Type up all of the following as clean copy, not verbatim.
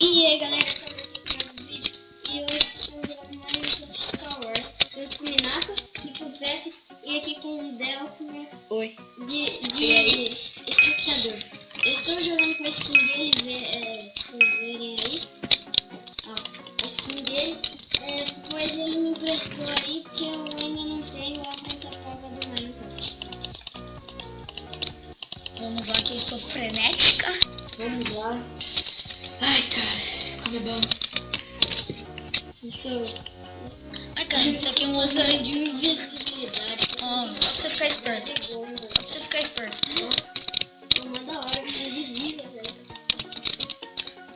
E aí galera, estamos aqui com mais um vídeo e hoje estou jogando Minecraft Star Wars junto com o Minato e com o Fefes e aqui com o Delkner. Oi. De espectador. Eu estou jogando com a skin dele, pra vocês verem aí. Ó, a skin dele, pois ele me emprestou aí porque eu ainda não tenho a conta paga do Minecraft. Vamos lá que eu estou frenética. Vamos lá. Ai, cara, como é bom. Isso. Ai, cara, tá aqui um mostrou outro. de invencibilidade. Ó, só pra você ficar esperto. Só pra você ficar esperto. Uma da hora, invisível, velho.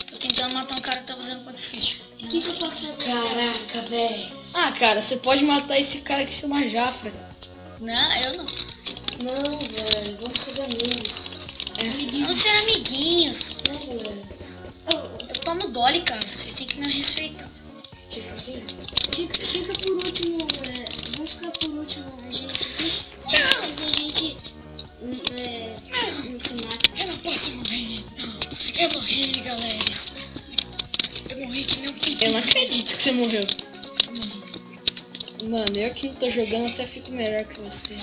Tô tentando matar um cara que tá fazendo ponto difícil. O que eu posso fazer? Caraca, velho. Ah, cara, você pode matar esse cara que chama Jafra. Não, eu não. Não, velho, vamos ser amigos. Vamos ser amiguinhos. Não, velho. Eu tomo Dolly, cara. Vocês têm que me respeitar. Fica por último, vamos ficar por último, a gente aqui. Mas a gente não se mata. Eu não posso morrer. Não. Eu morri, galera. Eu morri que nem um pipi. Eu não acredito que você morreu. Mano, eu que não tô jogando até fico melhor que você.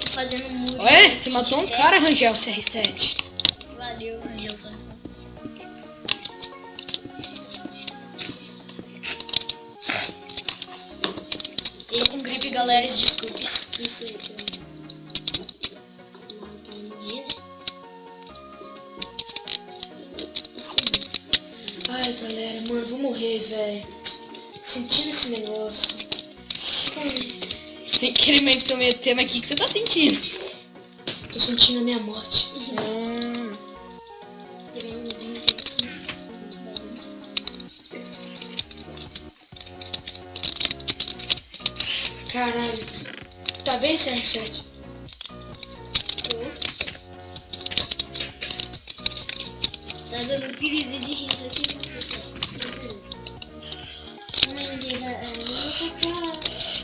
Tô fazendo um muro. Olha, você matou um cara, Rangel, CR7. Valeu, Angelson. Tô com gripe, galera. Desculpes. Isso aí, pra morrer. Isso aí. Ai, galera, mano, vou morrer, velho. Sentindo esse negócio. Sem querer me intrometer, mas o que você tá sentindo? Tô sentindo a minha morte. Peguei um vizinho aqui. Muito bom. Caralho. Tá bem, CR7? Tá dando crise de riso aqui, pessoal. Beleza. Ai, ninguém vai atacar.